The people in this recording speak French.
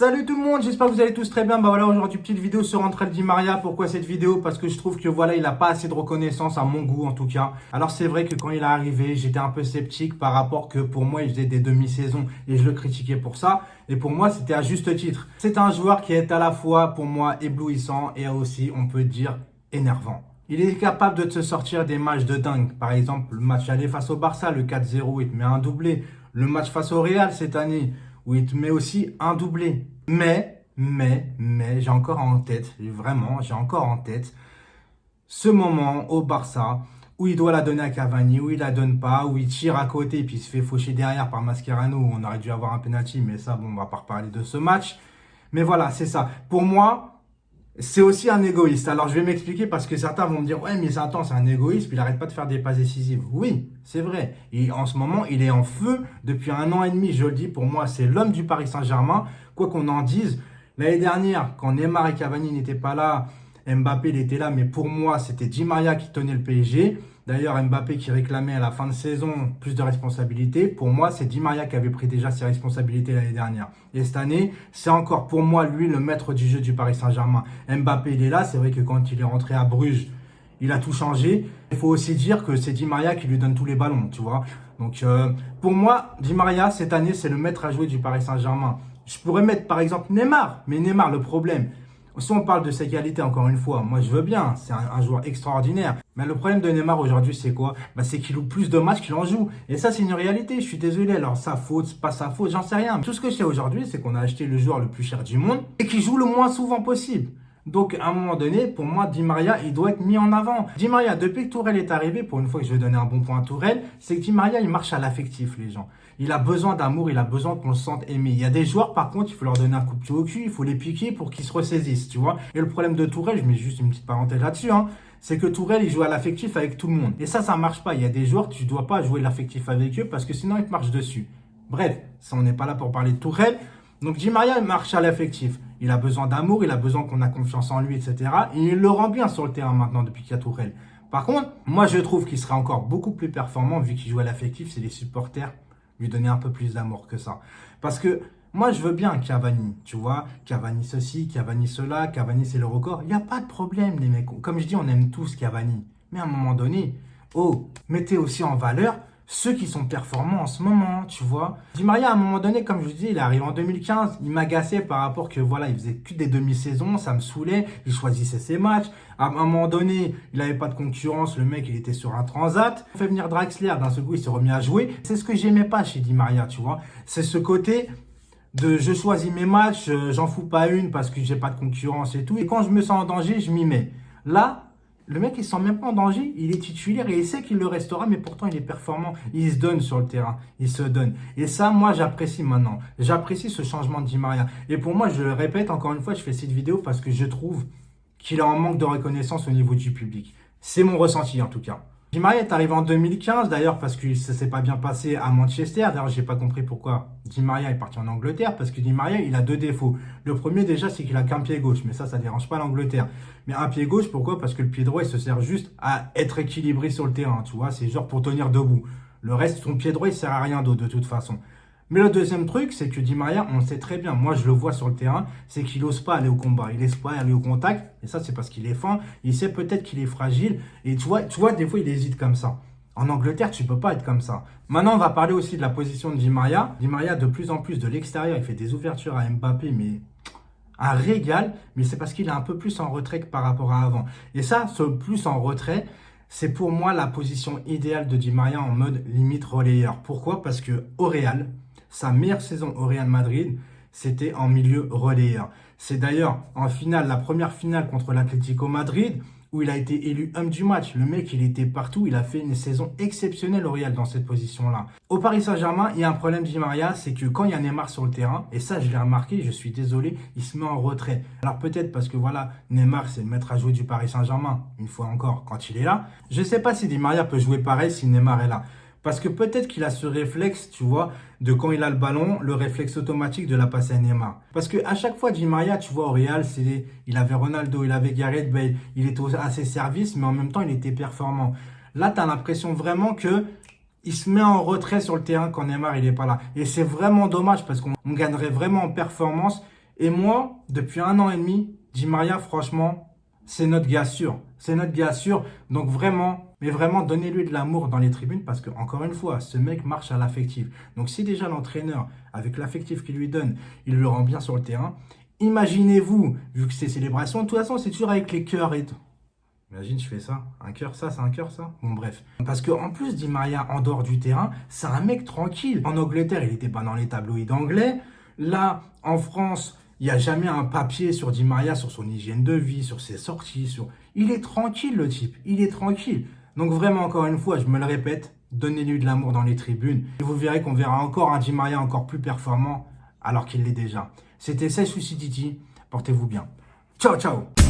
Salut tout le monde, j'espère que vous allez tous très bien. Bah voilà, aujourd'hui petite vidéo sur André Di Maria. Pourquoi cette vidéo? Parce que je trouve que voilà, il n'a pas assez de reconnaissance à mon goût en tout cas. Alors c'est vrai que quand il est arrivé, j'étais un peu sceptique par rapport que pour moi il faisait des demi-saisons et je le critiquais pour ça. Et pour moi c'était à juste titre. C'est un joueur qui est à la fois pour moi éblouissant et aussi on peut dire énervant. Il est capable de te sortir des matchs de dingue. Par exemple, le match aller face au Barça, le 4-0, il te met un doublé. Le match face au Real cette année, où il te met aussi un doublé. Mais, j'ai encore en tête, vraiment, j'ai encore en tête ce moment au Barça où il doit la donner à Cavani, où il la donne pas, où il tire à côté et puis il se fait faucher derrière par Mascherano, où on aurait dû avoir un penalty, mais ça, bon, on va pas reparler de ce match. Mais voilà, c'est ça. Pour moi, c'est aussi un égoïste. Alors, je vais m'expliquer parce que certains vont me dire, ouais, mais attends, c'est un égoïste, puis il arrête pas de faire des passes décisives. Oui, c'est vrai. Et en ce moment, il est en feu depuis 1 an et demi, je le dis. Pour moi, c'est l'homme du Paris Saint-Germain. Quoi qu'on en dise, l'année dernière, quand Neymar et Cavani n'étaient pas là, Mbappé, il était là, mais pour moi, c'était Di Maria qui tenait le PSG. D'ailleurs, Mbappé qui réclamait à la fin de saison plus de responsabilités. Pour moi, c'est Di Maria qui avait pris déjà ses responsabilités l'année dernière. Et cette année, c'est encore pour moi, lui, le maître du jeu du Paris Saint-Germain. Mbappé, il est là. C'est vrai que quand il est rentré à Bruges, il a tout changé. Il faut aussi dire que c'est Di Maria qui lui donne tous les ballons, tu vois. Donc, pour moi, Di Maria, cette année, c'est le maître à jouer du Paris Saint-Germain. Je pourrais mettre, par exemple, Neymar. Mais Neymar, le problème, si on parle de ses qualités, encore une fois, moi je veux bien, c'est un joueur extraordinaire. Mais le problème de Neymar aujourd'hui, c'est quoi? C'est qu'il joue plus de matchs qu'il en joue. Et ça, c'est une réalité, je suis désolé. Alors, sa faute, c'est pas sa faute, j'en sais rien. Tout ce que je sais aujourd'hui, c'est qu'on a acheté le joueur le plus cher du monde et qu'il joue le moins souvent possible. Donc, à un moment donné, pour moi, Di Maria, il doit être mis en avant. Di Maria, depuis que Tourelle est arrivé, pour une fois que je vais donner un bon point à Tourelle, c'est que Di Maria, il marche à l'affectif, les gens. Il a besoin d'amour, il a besoin qu'on le sente aimé. Il y a des joueurs, par contre, il faut leur donner un coup de pied au cul, il faut les piquer pour qu'ils se ressaisissent, tu vois. Et le problème de Tourelle, je mets juste une petite parenthèse là-dessus, c'est que Tourelle, il joue à l'affectif avec tout le monde. Et ça marche pas. Il y a des joueurs, tu dois pas jouer l'affectif avec eux parce que sinon, ils te marchent dessus. Bref, ça, on n'est pas là pour parler de Tourelle. Donc, Di Maria, il marche à l'affectif. Il a besoin d'amour, il a besoin qu'on a confiance en lui, etc. Et il le rend bien sur le terrain maintenant depuis qu'il y a Tourelle. Par contre, moi, je trouve qu'il serait encore beaucoup plus performant vu qu'il joue à l'affectif, c'est les supporters lui donner un peu plus d'amour que ça. Parce que moi, je veux bien Cavani, tu vois. Cavani ceci, Cavani cela, Cavani c'est le record. Il n'y a pas de problème, les mecs. Comme je dis, on aime tous Cavani. Mais à un moment donné, mettez aussi en valeur ceux qui sont performants en ce moment, tu vois. Di Maria, à un moment donné, comme je dis, il est arrivé en 2015, il m'agaçait par rapport que, voilà, il faisait que des demi-saisons, ça me saoulait, il choisissait ses matchs. À un moment donné, il n'avait pas de concurrence, le mec, il était sur un transat. On fait venir Draxler, d'un seul coup, il s'est remis à jouer. C'est ce que j'aimais pas chez Di Maria, tu vois. C'est ce côté de je choisis mes matchs, j'en fous pas une parce que j'ai pas de concurrence et tout. Et quand je me sens en danger, je m'y mets. Là, le mec, il se sent même pas en danger. Il est titulaire et il sait qu'il le restera, mais pourtant, il est performant. Il se donne sur le terrain. Il se donne. Et ça, moi, j'apprécie maintenant. J'apprécie ce changement de Di Maria. Et pour moi, je le répète encore une fois, je fais cette vidéo parce que je trouve qu'il est en manque de reconnaissance au niveau du public. C'est mon ressenti, en tout cas. Di Maria est arrivé en 2015, d'ailleurs, parce que ça s'est pas bien passé à Manchester. D'ailleurs, j'ai pas compris pourquoi Di Maria est parti en Angleterre, parce que Di Maria, il a deux défauts. Le premier, déjà, c'est qu'il a qu'un pied gauche, mais ça dérange pas l'Angleterre. Mais un pied gauche, pourquoi? Parce que le pied droit, il se sert juste à être équilibré sur le terrain, tu vois. C'est genre pour tenir debout. Le reste, son pied droit, il sert à rien d'autre, de toute façon. Mais le deuxième truc, c'est que Di Maria, on le sait très bien, moi je le vois sur le terrain, c'est qu'il n'ose pas aller au combat, il n'ose pas aller au contact, et ça c'est parce qu'il est fin, il sait peut-être qu'il est fragile, et tu vois, des fois il hésite comme ça. En Angleterre, tu peux pas être comme ça. Maintenant, on va parler aussi de la position de Di Maria. Di Maria, de plus en plus de l'extérieur, il fait des ouvertures à Mbappé, mais un régal, mais c'est parce qu'il est un peu plus en retrait que par rapport à avant. Et ça, ce plus en retrait, c'est pour moi la position idéale de Di Maria en mode limite relayeur. Pourquoi? Parce que au Real, sa meilleure saison au Real Madrid, c'était en milieu relayeur. C'est d'ailleurs en finale, la première finale contre l'Atlético Madrid, où il a été élu homme du match. Le mec, il était partout, il a fait une saison exceptionnelle au Real dans cette position-là. Au Paris Saint-Germain, il y a un problème Di Maria, c'est que quand il y a Neymar sur le terrain, et ça je l'ai remarqué, je suis désolé, il se met en retrait. Alors peut-être parce que voilà, Neymar c'est le maître à jouer du Paris Saint-Germain, une fois encore, quand il est là. Je ne sais pas si Di Maria peut jouer pareil si Neymar est là. Parce que peut-être qu'il a ce réflexe, tu vois, de quand il a le ballon, le réflexe automatique de la passer à Neymar. Parce que à chaque fois, Di Maria, tu vois, au Real, il avait Ronaldo, il avait Gareth Bale, il était à ses services, mais en même temps, il était performant. Là, tu as l'impression vraiment que il se met en retrait sur le terrain quand Neymar, il n'est pas là. Et c'est vraiment dommage parce qu'on gagnerait vraiment en performance Et moi, depuis 1 an et demi, Di Maria, franchement, c'est notre gars sûr. C'est notre gars sûr. Donc vraiment, mais vraiment, donnez-lui de l'amour dans les tribunes parce que, encore une fois, ce mec marche à l'affectif. Donc si déjà l'entraîneur, avec l'affectif qu'il lui donne, il le rend bien sur le terrain, imaginez-vous, vu que c'est célébration, de toute façon, c'est toujours avec les cœurs et tout. Imagine, je fais ça. Un cœur, ça, c'est un cœur, ça. Bon, bref. Parce qu'en plus, Di Maria, en dehors du terrain, c'est un mec tranquille. En Angleterre, il n'était pas dans les tabloïds anglais. Là, en France, il n'y a jamais un papier sur Di Maria, sur son hygiène de vie, sur ses sorties. Il est tranquille, le type. Il est tranquille. Donc vraiment, encore une fois, je me le répète, donnez-lui de l'amour dans les tribunes. Et vous verrez qu'on verra encore un Di Maria encore plus performant alors qu'il l'est déjà. C'était Sey Suicidity. Portez-vous bien. Ciao, ciao.